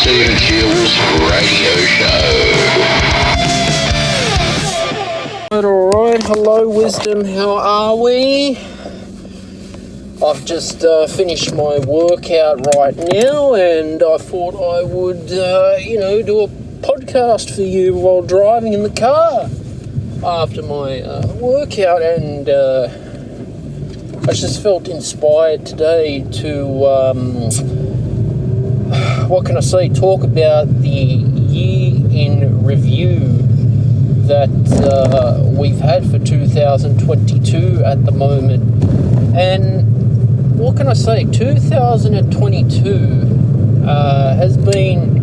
Steve Shields Radio Show. Alright, hello Wisdom, how are we? I've just finished my workout right now, and I thought I would, do a podcast for you while driving in the car after my workout, and I just felt inspired today to, talk about the year in review that we've had for 2022 at the moment. And 2022 has been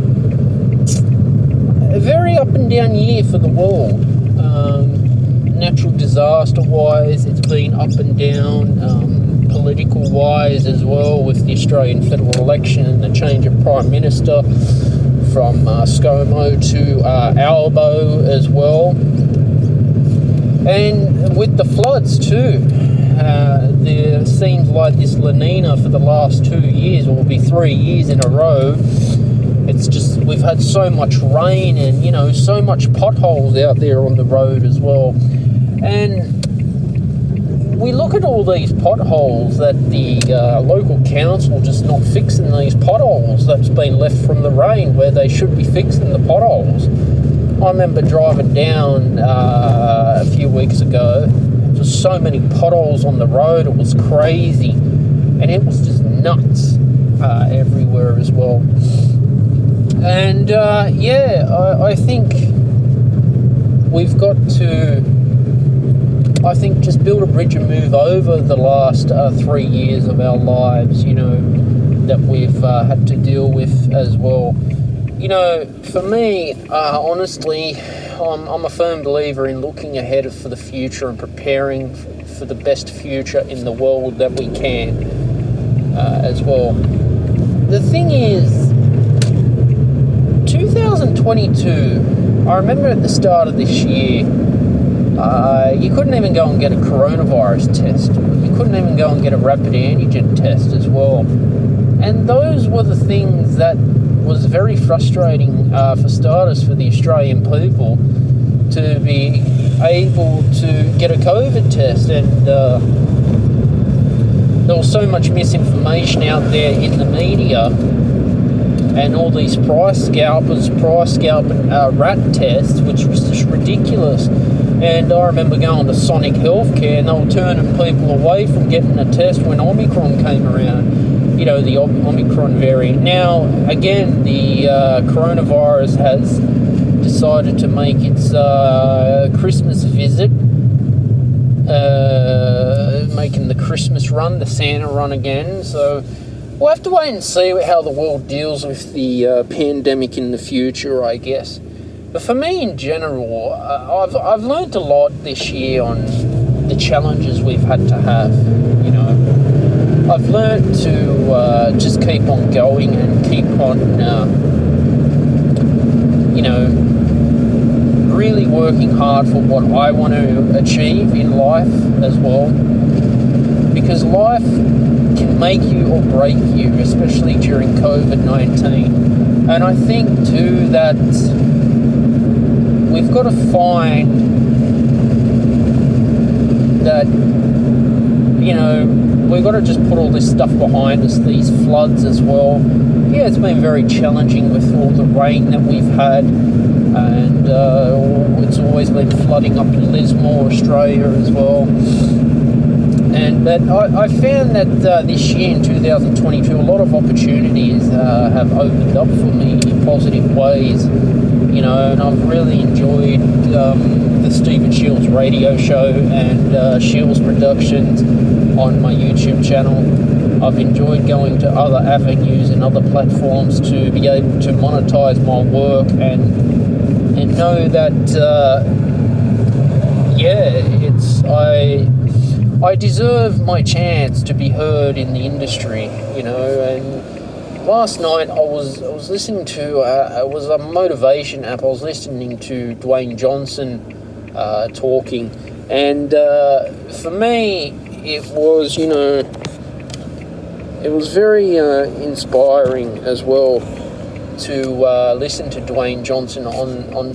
a very up and down year for the world. Natural disaster wise, it's been up and down, political wise as well, with the Australian federal election and the change of Prime Minister from ScoMo to Albo as well. And with the floods too, there seems like this La Nina for the last 2 years, or will be 3 years in a row. It's just, we've had so much rain and, so much potholes out there on the road as well. And we look at all these potholes that the local council just not fixing these potholes that's been left from the rain, where they should be fixing the potholes. I remember driving down a few weeks ago. There was so many potholes on the road, it was crazy, and it was just nuts everywhere as well. And I think we've got to just build a bridge and move over the last 3 years of our lives, that we've had to deal with as well. For me, honestly, I'm a firm believer in looking ahead for the future and preparing for the best future in the world that we can as well. The thing is, 2022, I remember at the start of this year, you couldn't even go and get a coronavirus test. You couldn't even go and get a rapid antigen test as well. And those were the things that was very frustrating for starters for the Australian people, to be able to get a COVID test. And there was so much misinformation out there in the media, and all these price scalping rat tests, which was just ridiculous. And I remember going to Sonic Healthcare, and they were turning people away from getting a test when Omicron came around, the Omicron variant. Now, again, the coronavirus has decided to make its Christmas visit, making the Christmas run, the Santa run again. So we'll have to wait and see how the world deals with the pandemic in the future, I guess. But for me in general, I've learned a lot this year on the challenges we've had to have. I've learned to just keep on going and keep on, really working hard for what I want to achieve in life as well. Because life can make you or break you, especially during COVID-19. And I think too that we've got to find that, we've got to just put all this stuff behind us, these floods as well. Yeah, it's been very challenging with all the rain that we've had, and it's always been flooding up in Lismore, Australia as well. But I found that this year in 2022, a lot of opportunities have opened up for me in positive ways, and I've really enjoyed the Steve Shields Radio Show and Shields Productions on my YouTube channel. I've enjoyed going to other avenues and other platforms to be able to monetize my work and know that I deserve my chance to be heard in the industry, and last night I was listening to it was a motivation app. I was listening to Dwayne Johnson talking, and for me it was it was very inspiring as well. to listen to Dwayne Johnson on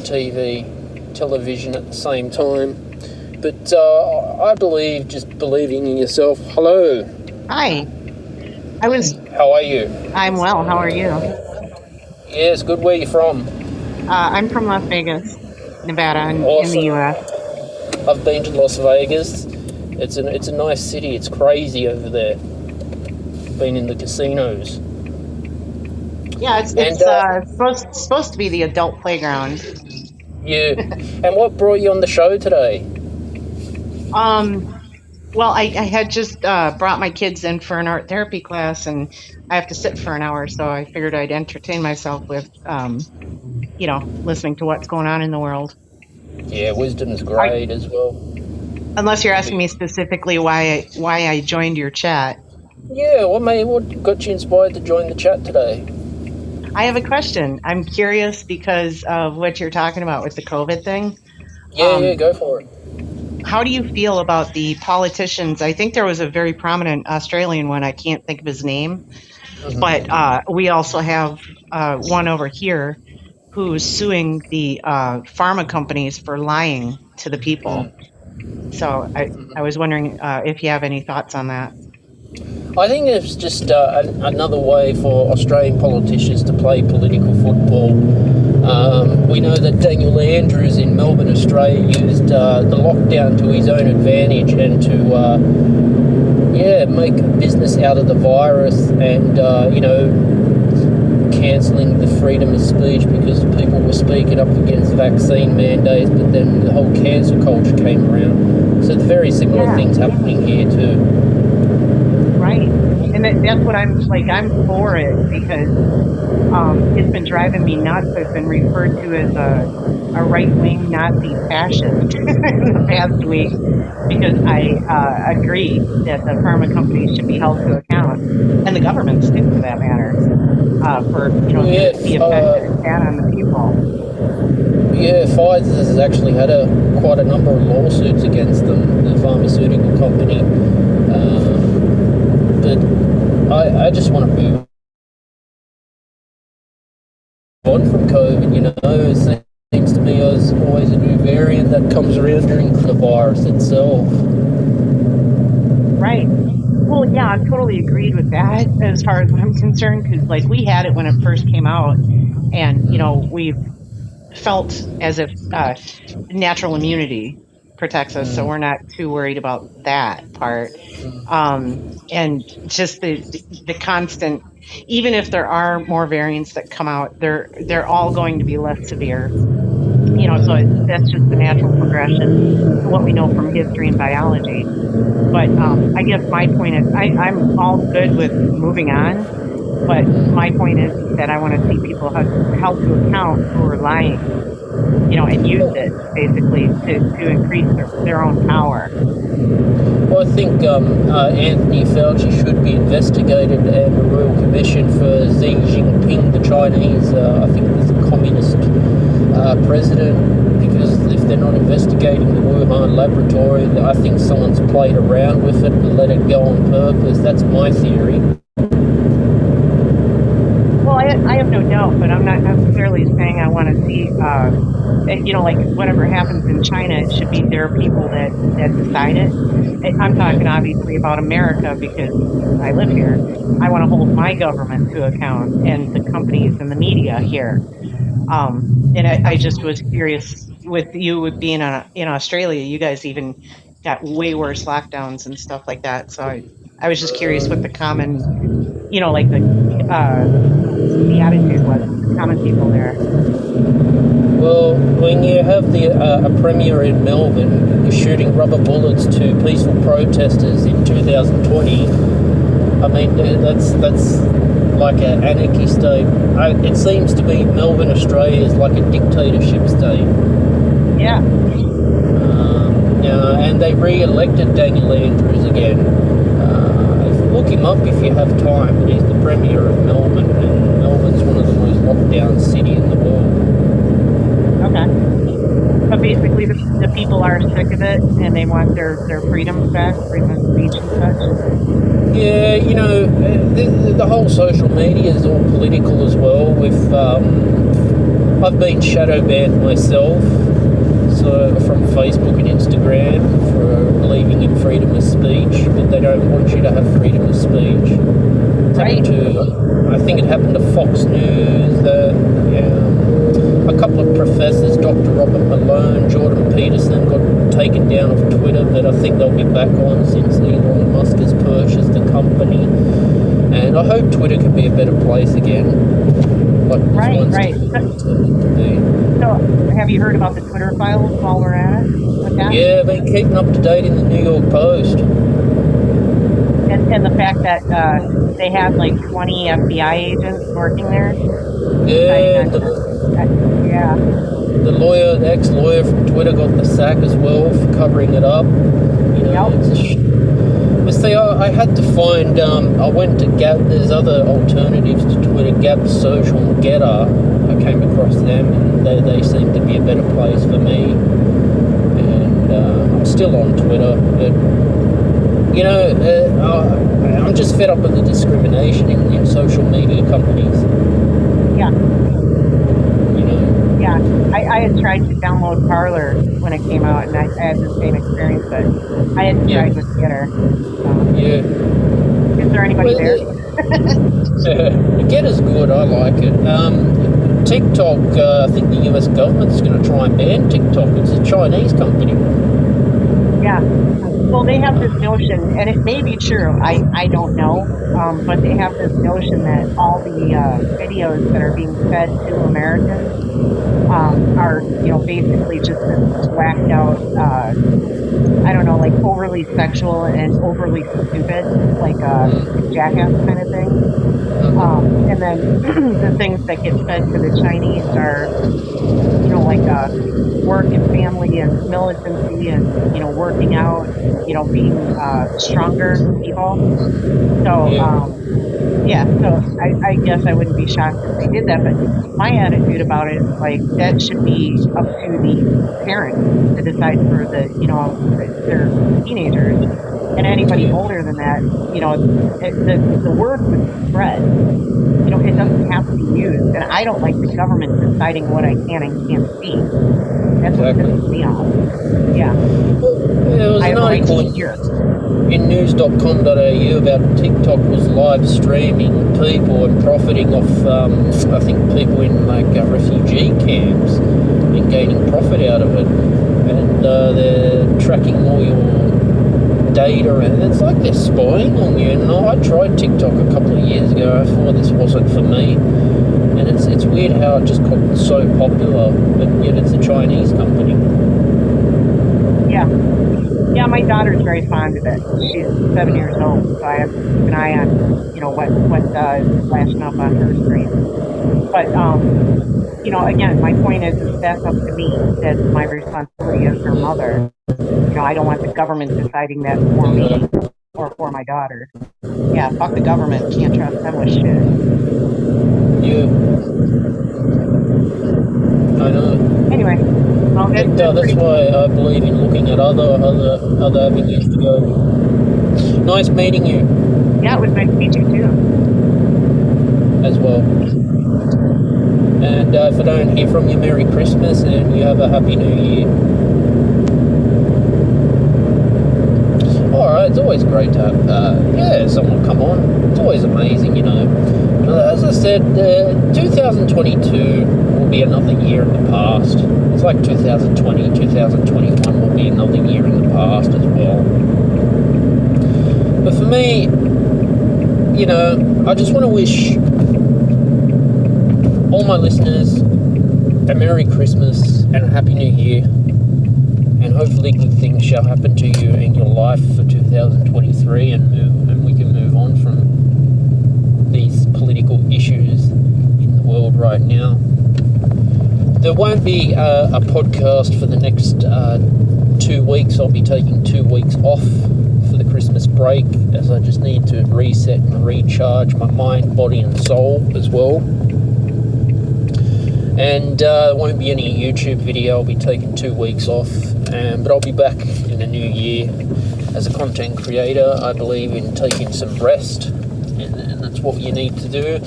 television at the same time. But I believe just believing in yourself. Hello. Hi. How are you? I'm well. How are you? Yes, good. Where are you from? I'm from Las Vegas, Nevada, in the Awesome. U.S. I've been to Las Vegas. It's a nice city. It's crazy over there. Been in the casinos. Yeah, it's supposed to be the adult playground. Yeah. And what brought you on the show today? Well, I had just brought my kids in for an art therapy class, and I have to sit for an hour, so I figured I'd entertain myself with, listening to what's going on in the world. Yeah, wisdom's great as well. Unless you're asking me specifically why I joined your chat. Yeah, what got you inspired to join the chat today? I have a question. I'm curious because of what you're talking about with the COVID thing. Yeah, go for it. How do you feel about the politicians? I think there was a very prominent Australian one. I can't think of his name, but we also have one over here who's suing the pharma companies for lying to the people. So I was wondering if you have any thoughts on that. I think it's just another way for Australian politicians to play political football. We know that Daniel Andrews in Melbourne, Australia, used the lockdown to his own advantage and to make business out of the virus and cancelling the freedom of speech because people were speaking up against vaccine mandates, but then the whole cancel culture came around. So the very similar things happening here too. Right. And that's what I'm for it because it's been driving me nuts. I've been referred to as a right-wing Nazi fascist in the past week because I agree that the pharma companies should be held to account, and the governments too, for that matter, for the effect that it's had on the people. Yeah, Pfizer has actually had quite a number of lawsuits against them, the pharmaceutical company. But I just want to move on from COVID, It seems to me there's always a new variant that comes around during the virus itself. Right. Well, yeah, I totally agreed with that as far as I'm concerned, because we had it when it first came out, and we've felt as if natural immunity protects us, so we're not too worried about that part. And just the constant, even if there are more variants that come out, they're all going to be less severe. So that's just the natural progression to what we know from history and biology. But I guess my point is I'm all good with moving on, but my point is that I want to see people held to account who are lying, and use it basically to increase their own power. Well, I think Anthony Fauci should be investigated and a royal commission for Xi Jinping, the Chinese, I think he's a communist president, because if they're not investigating the Wuhan laboratory, I think someone's played around with it and let it go on purpose. That's my theory. Well, I have no doubt, but I'm not necessarily saying I want to see, whatever happens in China, it should be their people that decide it. I'm talking obviously about America because I live here. I want to hold my government to account and the companies and the media here. And I just was curious with being in Australia, you guys even got way worse lockdowns and stuff like that. So I was just curious what the common, the attitude was with the common people there. Well, when you have a premier in Melbourne shooting rubber bullets to peaceful protesters in 2020, I mean, that's like an anarchy state. It seems to be Melbourne, Australia is like a dictatorship state. Yeah. And they re-elected Daniel Andrews again. Look him up if you have time. He's the premier of Melbourne, and Melbourne's one of the most locked down cities in the world. Okay. But basically the people are sick of it and they want their freedoms back, freedom of speech and such. Yeah, you know, the whole social media is all political as well. I've been shadow banned myself, so from Facebook and Instagram for believing in freedom of speech, but they don't want you to have freedom of speech. Right. I think it happened to Fox News. A couple of professors, Dr. Robert Malone, Jordan Peterson, got taken down off Twitter, but I think they'll be back on since Elon Musk has purchased the company. And I hope Twitter can be a better place again. Like Right. So, have you heard about the Twitter files while we're at it with that? Yeah, I've been keeping up to date in the New York Post. And the fact that they had like 20 FBI agents working there. Yeah, the ex-lawyer from Twitter got the sack as well for covering it up. You know, but see, I had to find, I went to Gap, there's other alternatives to Twitter, Gap Social and Getter. I came across them, and they seem to be a better place for me. And I'm still on Twitter, but, you know, I'm just fed up with the discrimination in social media companies. Yeah. You know? Yeah. I had tried to download Parler when it came out, and I had the same experience, but I hadn't tried with Getter. Yeah. Is there anybody there? Getter's good. I like it. TikTok, I think the US government's going to try and ban TikTok. It's a Chinese company. Yeah. Well, they have this notion, and it may be true, I don't know, but they have this notion that all the videos that are being fed to Americans are, you know, basically just this whacked out, I don't know, like overly sexual and overly stupid, like a jackass kind of thing. And then the things that get fed to the Chinese are, you know, like work and family and militancy and, you know, working out, you know, being stronger people. So, so I guess I wouldn't be shocked if they did that. But my attitude about it is like that should be up to the parents to decide for the, you know, their teenagers. And anybody older than that, you know, the word would spread. You know, it doesn't have to be used. And I don't like the government deciding what I can and can't see. That's what pisses me off. Yeah. There was an article in news.com.au about TikTok was live streaming people and profiting off, I think, people in like refugee camps and gaining profit out of it. And they're tracking all your data, and it's like they're spying on you. And I tried TikTok a couple of years ago. I thought this wasn't for me, and it's weird how it just got so popular, but yet it's a Chinese company. Yeah, my daughter's very fond of it. She's 7 years old, so I have to keep an eye on, you know, what's flashing up on her screen. But you know, again, my point is that's up to me. That's my responsibility as her mother. You know, I don't want the government deciding that for me or for my daughter. Yeah, fuck the government. Can't trust them with shit. Yeah. I know. Anyway, well, that's why I believe in looking at other avenues to go. Nice meeting you. Yeah, it was nice to meet you too. As well. And if I don't hear from you, Merry Christmas, and you have a Happy New Year. Alright, it's always great to have someone come on. It's always amazing, you know. As I said, 2022 will be another year in the past. It's like 2020, 2021 will be another year in the past as well. But for me, you know, I just want to wish all my listeners a Merry Christmas and a Happy New Year. And hopefully good things shall happen to you in your life for 2023 and we can move on from these political issues in the world right now. There won't be a podcast for the next 2 weeks. I'll be taking 2 weeks off for the Christmas break, as I just need to reset and recharge my mind, body and soul as well. And there won't be any YouTube video. I'll be taking 2 weeks off, but I'll be back in the new year. As a content creator, I believe in taking some rest, and that's what you need to do.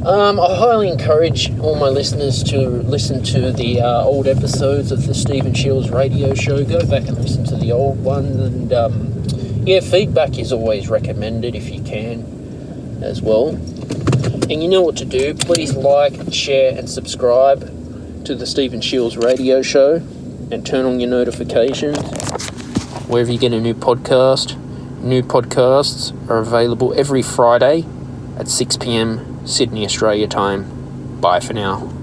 I highly encourage all my listeners to listen to the old episodes of the Stephen Shields radio show. Go back and listen to the old ones, and feedback is always recommended if you can as well. And you know what to do. Please like, share and subscribe to the Stephen Shields radio show, and turn on your notifications wherever you get a new podcast. New podcasts are available every Friday at 6 p.m. Sydney, Australia time. Bye for now.